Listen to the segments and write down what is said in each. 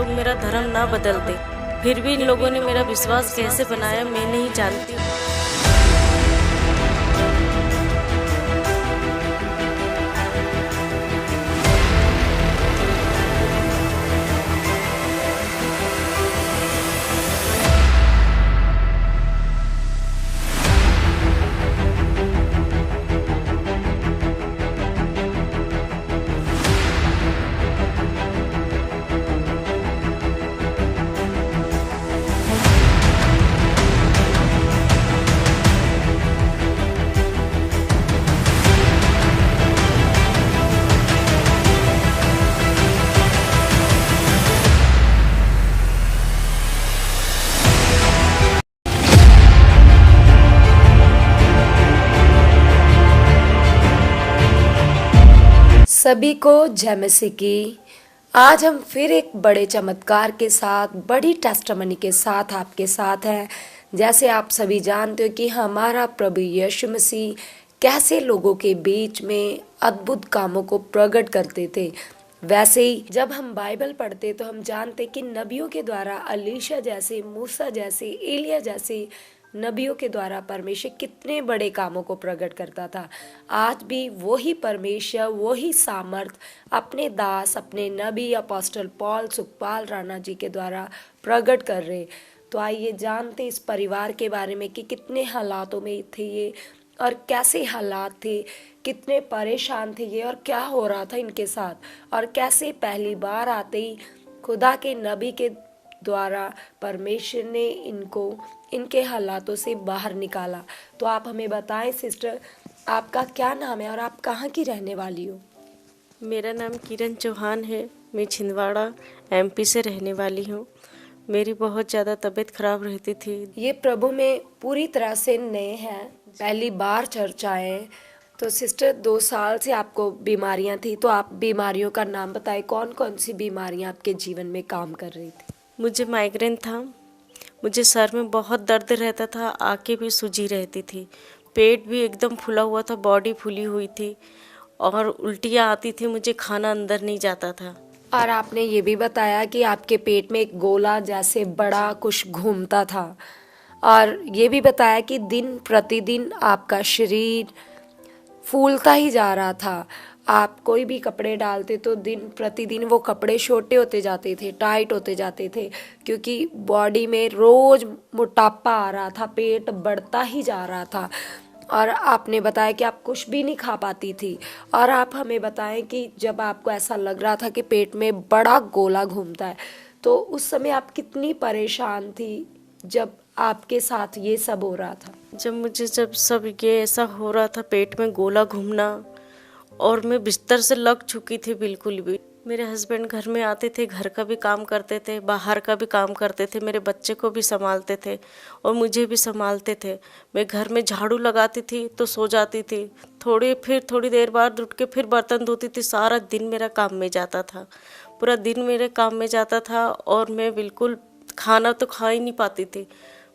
लोग मेरा धर्म ना बदलते, फिर भी इन लोगों ने मेरा विश्वास कैसे बनाया मैं नहीं जानती। सभी को जय मसीह की। आज हम फिर एक बड़े चमत्कार के साथ, बड़ी टेस्टमनी के साथ आपके साथ हैं। जैसे आप सभी जानते हो कि हमारा प्रभु यीशु मसीह कैसे लोगों के बीच में अद्भुत कामों को प्रकट करते थे, वैसे ही जब हम बाइबल पढ़ते तो हम जानते कि नबियों के द्वारा अलीशा जैसे, मूसा जैसे, एलिया जैसे नबियों के द्वारा परमेश्वर कितने बड़े कामों को प्रकट करता था। आज भी वही परमेश्वर, वही सामर्थ अपने दास, अपने नबी अपोस्टल पॉल, सुखपाल राणा जी के द्वारा प्रकट कर रहे। तो आइए जानते इस परिवार के बारे में कि कितने हालातों में थे ये, और कैसे हालात थे, कितने परेशान थे ये, और क्या हो रहा था इनके साथ, और कैसे पहली बार आते ही खुदा के नबी के द्वारा परमेश्वर ने इनको इनके हालातों से बाहर निकाला। तो आप हमें बताएं सिस्टर, आपका क्या नाम है और आप कहाँ की रहने वाली हो? मेरा नाम किरण चौहान है, मैं छिंदवाड़ा एमपी से रहने वाली हूँ। मेरी बहुत ज़्यादा तबीयत खराब रहती थी। ये प्रभु में पूरी तरह से नए हैं, पहली बार चर्च आए हैं। तो सिस्टर 2 साल से आपको बीमारियां थी, तो आप बीमारियों का नाम बताएं, कौन कौन सी बीमारियां आपके जीवन में काम कर रही थी? मुझे माइग्रेन था, मुझे सर में बहुत दर्द रहता था, आंखें भी सूजी रहती थी, पेट भी एकदम फूला हुआ था, बॉडी फूली हुई थी और उल्टियाँ आती थी, मुझे खाना अंदर नहीं जाता था। और आपने ये भी बताया कि आपके पेट में एक गोला जैसे बड़ा कुछ घूमता था, और ये भी बताया कि दिन प्रतिदिन आपका शरीर फूलता ही जा रहा था। आप कोई भी कपड़े डालते तो दिन प्रतिदिन वो कपड़े छोटे होते जाते थे, टाइट होते जाते थे, क्योंकि बॉडी में रोज मोटापा आ रहा था, पेट बढ़ता ही जा रहा था। और आपने बताया कि आप कुछ भी नहीं खा पाती थी। और आप हमें बताएं कि जब आपको ऐसा लग रहा था कि पेट में बड़ा गोला घूमता है, तो उस समय आप कितनी परेशान थी जब आपके साथ ये सब हो रहा था? जब सब ये ऐसा हो रहा था, पेट में गोला घूमना, और मैं बिस्तर से लग चुकी थी बिल्कुल भी। मेरे हस्बैंड घर में आते थे, घर का भी काम करते थे, बाहर का भी काम करते थे, मेरे बच्चे को भी संभालते थे और मुझे भी संभालते थे। मैं घर में झाड़ू लगाती थी तो सो जाती थी, थोड़ी देर बाद उठ के फिर बर्तन धोती थी। सारा दिन मेरा काम में जाता था, पूरा दिन मेरे काम में जाता था, और मैं बिल्कुल खाना तो खा ही नहीं पाती थी।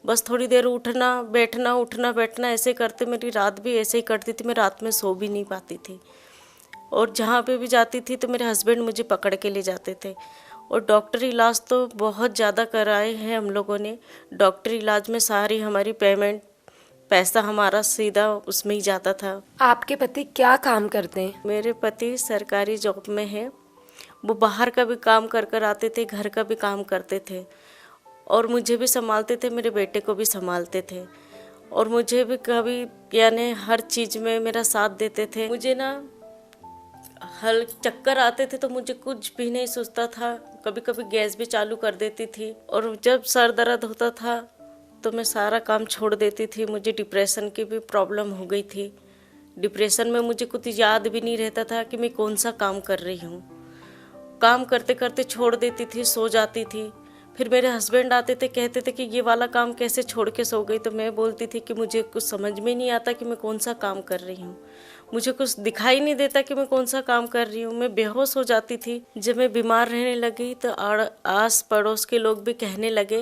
बस थोड़ी देर उठना बैठना ऐसे करते मेरी रात भी ऐसे ही कटती थी। मैं रात में सो भी नहीं पाती थी, और जहाँ पे भी जाती थी तो मेरे हस्बैंड मुझे पकड़ के ले जाते थे। और डॉक्टर इलाज तो बहुत ज़्यादा कराए हैं हम लोगों ने। डॉक्टर इलाज में सारी हमारी पैसा हमारा सीधा उसमें ही जाता था। आपके पति क्या काम करते हैं? मेरे पति सरकारी जॉब में है, वो बाहर का भी काम कर आते थे, घर का भी काम करते थे, और मुझे भी संभालते थे, मेरे बेटे को भी संभालते थे, और मुझे भी कभी यानी हर चीज़ में मेरा साथ देते थे। मुझे ना चक्कर आते थे तो मुझे कुछ भी नहीं सोचता था, कभी कभी गैस भी चालू कर देती थी, और जब सर दर्द होता था तो मैं सारा काम छोड़ देती थी। मुझे डिप्रेशन की भी प्रॉब्लम हो गई थी। डिप्रेशन में मुझे कुछ याद भी नहीं रहता था कि मैं कौन सा काम कर रही हूँ। काम करते करते छोड़ देती थी, सो जाती थी। फिर मेरे हस्बैंड आते थे, कहते थे कि ये वाला काम कैसे छोड़ के सो गई। तो मैं बोलती थी कि मुझे कुछ समझ में नहीं आता कि मैं कौन सा काम कर रही हूँ, मुझे कुछ दिखाई नहीं देता कि मैं कौन सा काम कर रही हूँ। मैं बेहोश हो जाती थी। जब मैं बीमार रहने लगी तो आस पड़ोस के लोग भी कहने लगे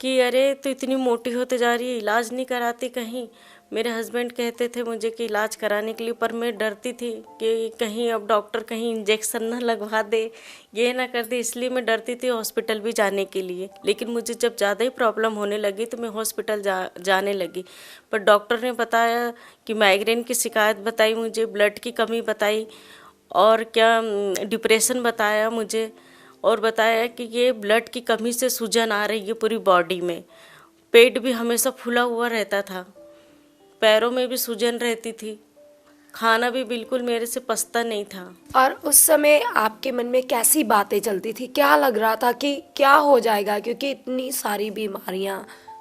कि अरे तो इतनी मोटी होते जा रही है, इलाज नहीं कराती कहीं। मेरे हस्बैंड कहते थे मुझे कि इलाज कराने के लिए, पर मैं डरती थी कि कहीं अब डॉक्टर कहीं इंजेक्शन ना लगवा दे, ये ना कर दे, इसलिए मैं डरती थी हॉस्पिटल भी जाने के लिए। लेकिन मुझे जब ज़्यादा ही प्रॉब्लम होने लगी तो मैं हॉस्पिटल जाने लगी। पर डॉक्टर ने बताया कि माइग्रेन की शिकायत बताई मुझे, ब्लड की कमी बताई, और क्या डिप्रेशन बताया मुझे, और बताया कि ये ब्लड की कमी से सूजन आ रही है पूरी बॉडी में। पेट भी हमेशा फूला हुआ रहता था, पैरों में भी सूजन रहती थी, खाना भी बिल्कुल मेरे से पचता नहीं था। और उस समय आपके मन में कैसी बातें चलती थी, क्या लग रहा था कि क्या हो जाएगा, क्योंकि इतनी सारी बीमारियां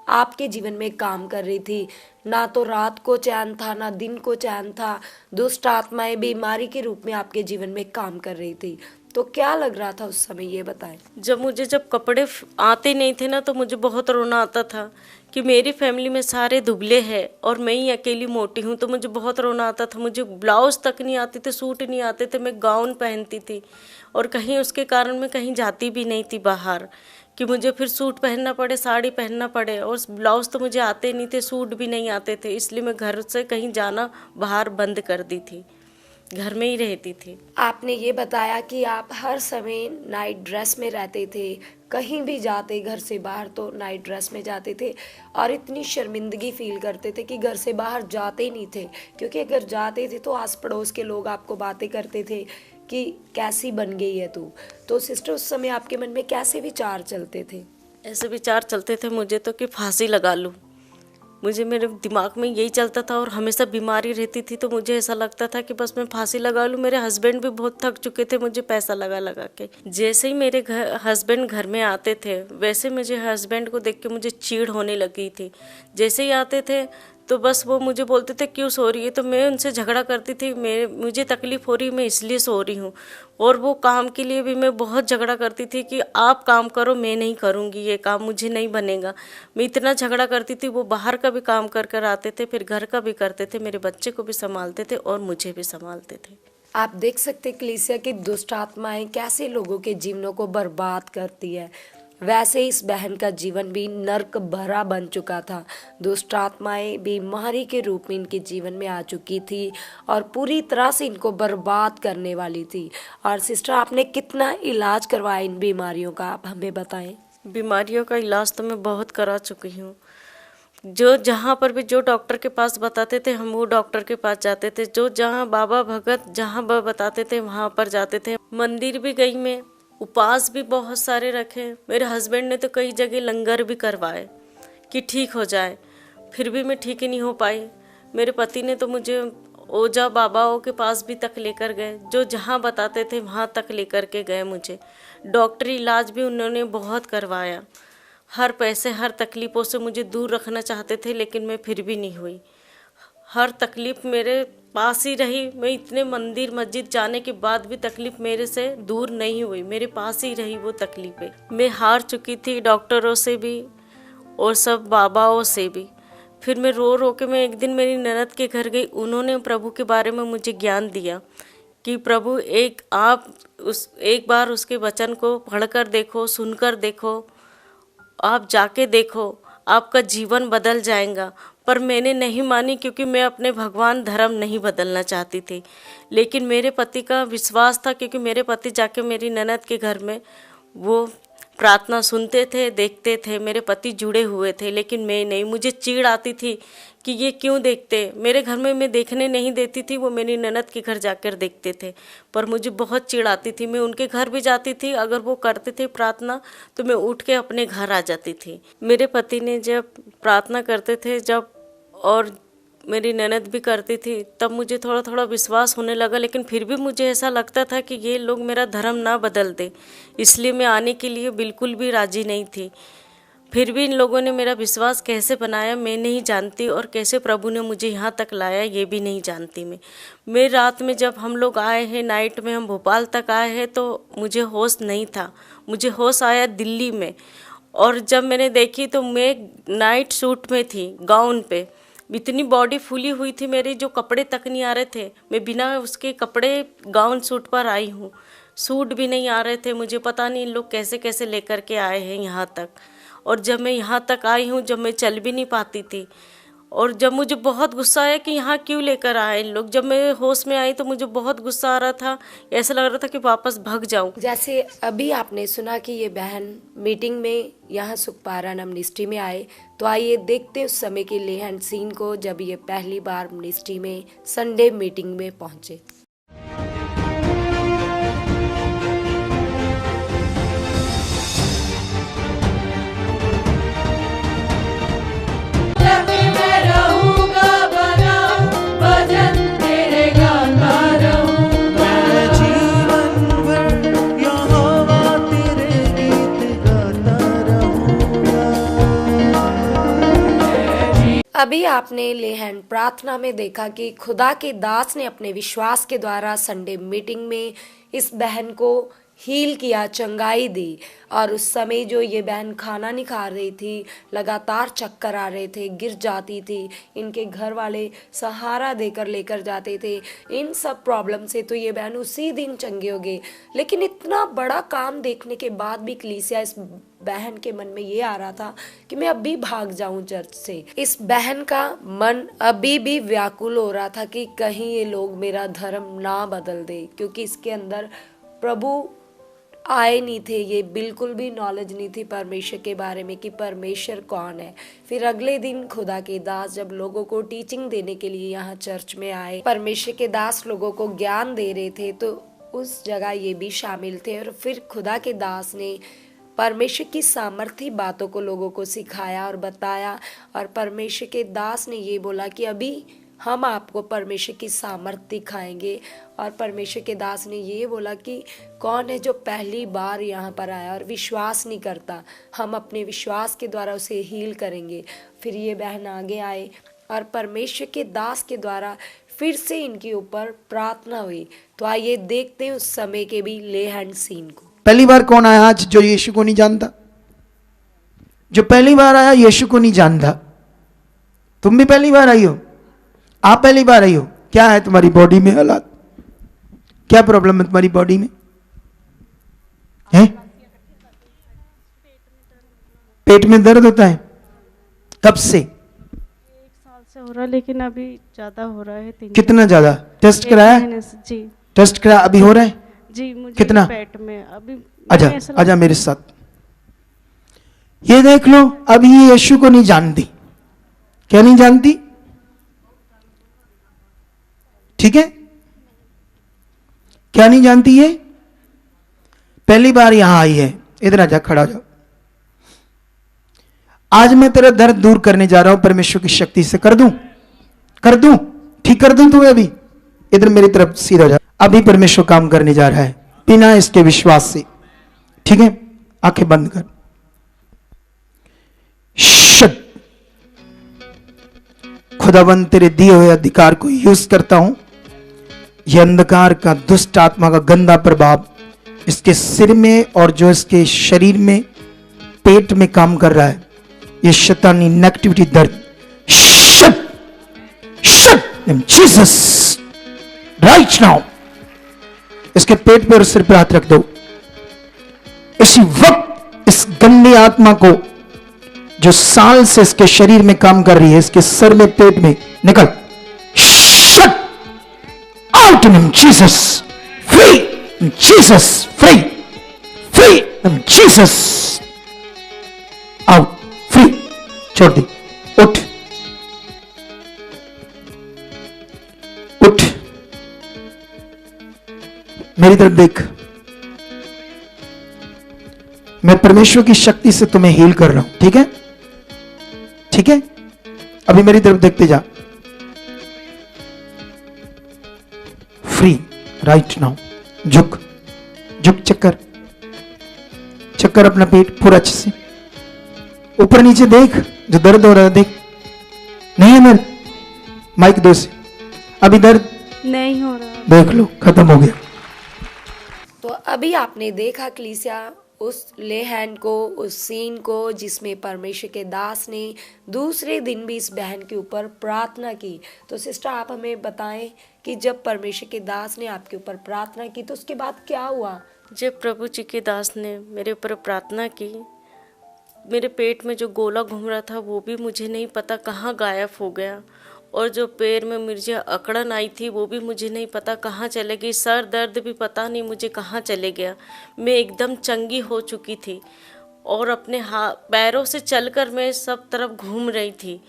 आपके जीवन में काम कर रही थी, ना तो रात को चैन था ना दिन को चैन था, दुष्ट आत्माएं बीमारी के रूप में आपके जीवन में काम कर रही थी, तो क्या लग रहा था उस समय, ये बताएं। जब कपड़े आते नहीं थे ना तो मुझे बहुत रोना आता था कि मेरी फैमिली में सारे दुबले हैं और मैं ही अकेली मोटी हूँ, तो मुझे बहुत रोना आता था। मुझे ब्लाउज तक नहीं आते थे, सूट नहीं आते थे, मैं गाउन पहनती थी, और कहीं उसके कारण मैं कहीं जाती भी नहीं थी बाहर कि मुझे फिर सूट पहनना पड़े, साड़ी पहनना पड़े, और ब्लाउज तो मुझे आते नहीं थे, सूट भी नहीं आते थे, इसलिए मैं घर से कहीं जाना बाहर बंद कर दी थी, घर में ही रहती थी। आपने ये बताया कि आप हर समय नाइट ड्रेस में रहते थे, कहीं भी जाते घर से बाहर तो नाइट ड्रेस में जाते थे, और इतनी शर्मिंदगी फील करते थे कि घर से बाहर जाते ही नहीं थे, क्योंकि अगर जाते थे तो आस पड़ोस के लोग आपको बातें करते थे कि कैसी बन गई है तू। तो सिस्टर, उस समय आपके मन में कैसे विचार चलते थे? ऐसे विचार चलते थे मुझे तो कि फांसी लगा लूँ, मेरे दिमाग में यही चलता था, और हमेशा बीमारी रहती थी तो मुझे ऐसा लगता था कि बस मैं फांसी लगा लूँ। मेरे हस्बैंड भी बहुत थक चुके थे मुझे पैसा लगा लगा के। जैसे ही मेरे हस्बैंड घर में आते थे वैसे मुझे हस्बैंड को देख के मुझे चिढ़ होने लगी थी। जैसे ही आते थे तो बस वो मुझे बोलते थे क्यों सो रही है, तो मैं उनसे झगड़ा करती थी, मुझे तकलीफ़ हो रही, मैं इसलिए सो रही हूँ। और वो काम के लिए भी मैं बहुत झगड़ा करती थी कि आप काम करो, मैं नहीं करूँगी, ये काम मुझे नहीं बनेगा। मैं इतना झगड़ा करती थी। वो बाहर का भी काम कर कर आते थे, फिर घर का भी करते थे, मेरे बच्चे को भी संभालते थे और मुझे भी संभालते थे। आप देख सकते कलीसिया की दुष्ट आत्माएं कैसे लोगों के जीवनों को बर्बाद करती है। वैसे इस बहन का जीवन भी नर्क भरा बन चुका था। दुष्ट आत्माएं बीमारी के रूप में इनके जीवन में आ चुकी थी और पूरी तरह से इनको बर्बाद करने वाली थी। और सिस्टर, आपने कितना इलाज करवाया इन बीमारियों का, आप हमें बताएं। बीमारियों का इलाज तो मैं बहुत करा चुकी हूँ। जो जहाँ पर भी जो डॉक्टर के पास बताते थे हम वो डॉक्टर के पास जाते थे, जो जहाँ बाबा भगत जहाँ बताते थे वहाँ पर जाते थे। मंदिर भी गई मैं, उपवास भी बहुत सारे रखे। मेरे हस्बैंड ने तो कई जगह लंगर भी करवाए कि ठीक हो जाए, फिर भी मैं ठीक ही नहीं हो पाई। मेरे पति ने तो मुझे ओझा बाबाओं के पास भी तक लेकर गए, जो जहाँ बताते थे वहाँ तक लेकर के गए मुझे। डॉक्टरी इलाज भी उन्होंने बहुत करवाया। हर पैसे हर तकलीफ़ों से मुझे दूर रखना चाहते थे, लेकिन मैं फिर भी नहीं हुई। हर तकलीफ़ मेरे पास ही रही। मैं इतने मंदिर मस्जिद जाने के बाद भी तकलीफ़ मेरे से दूर नहीं हुई, मेरे पास ही रही वो तकलीफ़ें। मैं हार चुकी थी डॉक्टरों से भी और सब बाबाओं से भी। फिर मैं रो रो के मैं एक दिन मेरी ननद के घर गई। उन्होंने प्रभु के बारे में मुझे ज्ञान दिया कि प्रभु एक बार उसके वचन को पढ़कर देखो, सुनकर देखो, आप जाके देखो, आपका जीवन बदल जाएगा। पर मैंने नहीं मानी, क्योंकि मैं अपने भगवान धर्म नहीं बदलना चाहती थी। लेकिन मेरे पति का विश्वास था, क्योंकि मेरे पति जाके मेरी ननद के घर में वो प्रार्थना सुनते थे, देखते थे। मेरे पति जुड़े हुए थे, लेकिन मैं नहीं। मुझे चिढ़ आती थी कि ये क्यों देखते। मेरे घर में मैं देखने नहीं देती थी, वो मेरी ननद के घर जाकर देखते थे। पर मुझे बहुत चिढ़ आती थी। मैं उनके घर भी जाती थी, अगर वो करते थे प्रार्थना तो मैं उठ के अपने घर आ जाती थी। मेरे पति ने जब प्रार्थना करते थे और मेरी ननद भी करती थी, तब मुझे थोड़ा थोड़ा विश्वास होने लगा। लेकिन फिर भी मुझे ऐसा लगता था कि ये लोग मेरा धर्म ना बदल दे, इसलिए मैं आने के लिए बिल्कुल भी राजी नहीं थी। फिर भी इन लोगों ने मेरा विश्वास कैसे बनाया मैं नहीं जानती, और कैसे प्रभु ने मुझे यहाँ तक लाया ये भी नहीं जानती मैं रात में जब हम लोग आए हैं, नाइट में हम भोपाल तक आए हैं, तो मुझे होश नहीं था। मुझे होश आया दिल्ली में, और जब मैंने देखी तो मैं नाइट सूट में थी, गाउन पे। इतनी बॉडी फूली हुई थी मेरी, जो कपड़े तक नहीं आ रहे थे। मैं बिना उसके कपड़े गाउन सूट पर आई हूँ, सूट भी नहीं आ रहे थे। मुझे पता नहीं इन लोग कैसे कैसे लेकर के आए हैं यहाँ तक। और जब मैं यहाँ तक आई हूँ, जब मैं चल भी नहीं पाती थी, और जब मुझे बहुत गुस्सा आया कि यहाँ क्यों लेकर आए इन लोग, जब मैं होश में आई तो मुझे बहुत गुस्सा आ रहा था, ऐसा लग रहा था कि वापस भाग जाऊं। जैसे अभी आपने सुना कि ये बहन मीटिंग में यहाँ सुखपारा मिनिस्ट्री में आए, तो आइए देखते हैं उस समय के ले हैंड सीन को जब ये पहली बार मिनिस्ट्री में संडे मीटिंग में पहुंचे। अभी आपने ले हैंड प्रार्थना में देखा कि खुदा के दास ने अपने विश्वास के द्वारा संडे मीटिंग में इस बहन को हील किया, चंगाई दी। और उस समय जो ये बहन खाना नहीं खा रही थी, लगातार चक्कर आ रहे थे, गिर जाती थी, इनके घर वाले सहारा देकर लेकर जाते थे, इन सब प्रॉब्लम से तो ये बहन उसी दिन चंगे हो गए। लेकिन इतना बड़ा काम देखने के बाद भी कलीसिया इस बहन के मन में ये आ रहा था कि मैं अभी भाग जाऊं चर्च से। इस बहन का मन अभी भी व्याकुल हो रहा था कि कहीं ये लोग मेरा धर्म ना बदल दे, क्योंकि इसके अंदर प्रभु आए नहीं थे, ये बिल्कुल भी नॉलेज नहीं थी परमेश्वर के बारे में कि परमेश्वर कौन है। फिर अगले दिन खुदा के दास जब लोगों को टीचिंग देने के लिए यहाँ चर्च में आए, परमेश्वर के दास लोगों को ज्ञान दे रहे थे, तो उस जगह ये भी शामिल थे। और फिर खुदा के दास ने परमेश्वर की सामर्थी बातों को लोगों को सिखाया और बताया। और परमेश्वर के दास ने ये बोला कि अभी हम आपको परमेश्वर की सामर्थ दिखाएंगे। और परमेश्वर के दास ने ये बोला कि कौन है जो पहली बार यहाँ पर आया और विश्वास नहीं करता, हम अपने विश्वास के द्वारा उसे हील करेंगे। फिर ये बहन आगे आए और परमेश्वर के दास के द्वारा फिर से इनके ऊपर प्रार्थना हुई। तो आइए देखते हैं उस समय के भी ले हैंड सीन को। पहली बार कौन आया आज जो यीशु को नहीं जानता? जो पहली बार आया यीशु को नहीं जानता। तुम भी पहली बार आई हो, आप पहली बार आई हो। क्या है तुम्हारी बॉडी में हालात? क्या प्रॉब्लम है तुम्हारी बॉडी में? है पेट में दर्द होता है? कब से? 1 साल से हो रहा है, लेकिन अभी ज्यादा हो रहा है। कितना ज्यादा? टेस्ट कराया? जी टेस्ट कराया? अभी हो रहा है जी। मुझे कितना? पेट में अभी। आजा आजा मेरे साथ। ये देख लो, अब ये यीशु को नहीं जानती। क्या नहीं जानती? ठीक है, क्या नहीं जानती? ये पहली बार यहां आई है। इधर आजा, खड़ा हो जाओ। आज मैं तेरा दर्द दूर करने जा रहा हूं परमेश्वर की शक्ति से। कर दूं? कर दूं? ठीक कर दूं तुम्हें? अभी इधर मेरी तरफ सीधा जा। अभी परमेश्वर काम करने जा रहा है बिना इसके विश्वास से। ठीक है, आंखें बंद कर। शट। खुदावन तेरे दिए हुए अधिकार को यूज करता हूं। यह अंधकार का, दुष्ट आत्मा का गंदा प्रभाव इसके सिर में और जो इसके शरीर में, पेट में काम कर रहा है, ये शैतानी नेगेटिविटी, दर्द, shut shut in Jesus right now. इसके पेट पे और सिर पे हाथ रख दो। इसी वक्त इस गंदी आत्मा को जो साल से इसके शरीर में काम कर रही है, इसके सर में, पेट में, निकल। Shut out in Jesus. Free in Jesus. Free free in Jesus. Out. Free. छोड़ दी। उठ उठ, मेरी तरफ देख। मैं परमेश्वर की शक्ति से तुम्हें हील कर रहा हूं। ठीक है, ठीक है, अभी मेरी तरफ देखते जा। Free right now. झुक झुक, चक्कर चक्कर, अपना पेट पूरा अच्छे से ऊपर नीचे देख। जो दर्द हो रहा है देख। नहीं है दर्द? माइक दो से। अभी दर्द नहीं हो रहा। देख लो, खत्म हो गया। तो अभी आपने देखा कलीसिया उस ले हैंड को, उस सीन को जिसमें परमेश्वर के दास ने दूसरे दिन भी इस बहन के ऊपर प्रार्थना की। तो सिस्टर आप हमें बताएं कि जब परमेश्वर के दास ने आपके ऊपर प्रार्थना की तो उसके बाद क्या हुआ? जब प्रभु जी के दास ने मेरे ऊपर प्रार्थना की, मेरे पेट में जो गोला घूम रहा था वो भी मुझे नहीं पता कहाँ गायब हो गया, और जो पैर में मुझे अकड़न आई थी वो भी मुझे नहीं पता कहाँ चले गई। सर दर्द भी पता नहीं मुझे कहाँ चले गया। मैं एकदम चंगी हो चुकी थी और अपने पैरों से चलकर मैं सब तरफ घूम रही थी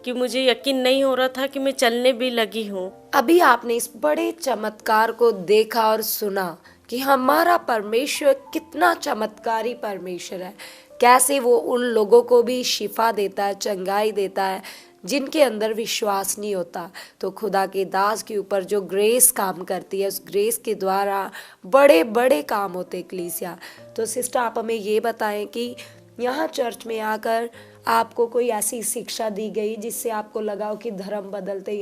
कि मुझे यकीन नहीं हो रहा था कि मैं चलने भी लगी हूँ। अभी आपने इस बड़े चमत्कार को देखा और सुना कि हमारा परमेश्वर कितना चमत्कारी परमेश्वर है, कैसे वो उन लोगों को भी शिफा देता है, चंगाई देता है जिनके अंदर विश्वास नहीं होता। तो खुदा के दास के ऊपर जो ग्रेस काम करती है, उस ग्रेस के द्वारा बड़े बड़े काम होते कलीसिया। तो सिस्टर आप हमें ये बताएं कि यहाँ चर्च में आकर आपको कोई ऐसी शिक्षा दी गई जिससे आपको लगा हो कि धर्म बदलते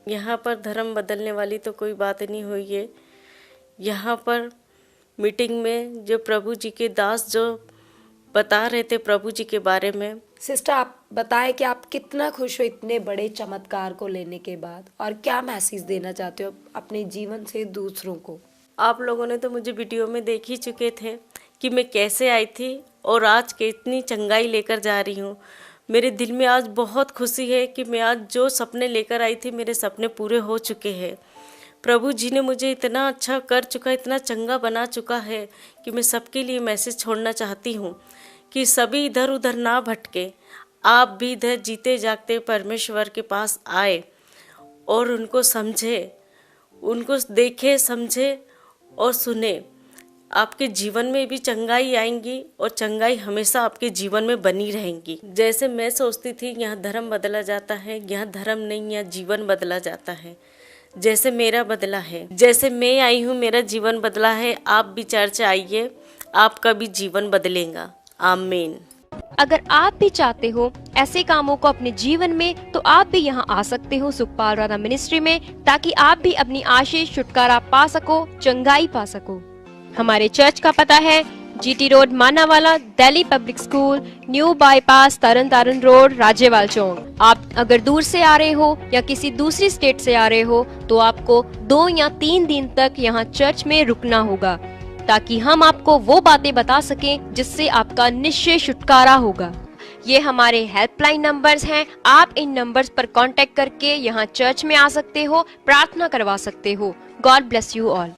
यहाँ पर धर्म बदलने वाली तो कोई बात नहीं हुई है। यहाँ पर मीटिंग में जो प्रभु जी के दास जो बता रहे थे प्रभु जी के बारे में। सिस्टर आप बताएं कि आप कितना खुश हो इतने बड़े चमत्कार को लेने के बाद, और क्या मैसेज देना चाहते हो अपने जीवन से दूसरों को? आप लोगों ने तो मुझे वीडियो में देख ही चुके थे कि मैं कैसे आई थी और आज कितनी चंगाई लेकर जा रही हूँ। मेरे दिल में आज बहुत खुशी है कि मैं आज जो सपने लेकर आई थी मेरे सपने पूरे हो चुके हैं। प्रभु जी ने मुझे इतना अच्छा कर चुका, इतना चंगा बना चुका है कि मैं सबके लिए मैसेज छोड़ना चाहती हूँ कि सभी इधर उधर ना भटके, आप भी इधर जीते जागते परमेश्वर के पास आए और उनको समझे, उनको देखे, समझे और सुने। आपके जीवन में भी चंगाई आएंगी और चंगाई हमेशा आपके जीवन में बनी रहेंगी। जैसे मैं सोचती थी यहाँ धर्म बदला जाता है, यहाँ धर्म नहीं, यहाँ जीवन बदला जाता है। जैसे मेरा बदला है, जैसे मैं आई हूँ मेरा जीवन बदला है। आप भी चर्च आइए, आपका भी जीवन बदलेगा। आमीन। अगर आप भी चाहते हो ऐसे कामों को अपने जीवन में, तो आप भी यहाँ आ सकते हो सुखपाल राणा मिनिस्ट्री में, ताकि आप भी अपनी आशीष छुटकारा पा सको, चंगाई पा सको। हमारे चर्च का पता है GT road Manawala, Delhi public school, new bypass, Tarn Taran road, Rajyawal Chowk. आप अगर दूर से आ रहे हो या किसी दूसरी स्टेट से आ रहे हो तो आपको 2 या 3 दिन तक यहाँ चर्च में रुकना होगा, ताकि हम आपको वो बातें बता सकें जिससे आपका निश्चय छुटकारा होगा। ये हमारे हेल्पलाइन नंबर्स हैं। आप इन नंबर्स पर कांटेक्ट करके यहाँ चर्च में आ सकते हो, प्रार्थना करवा सकते हो। God bless you all.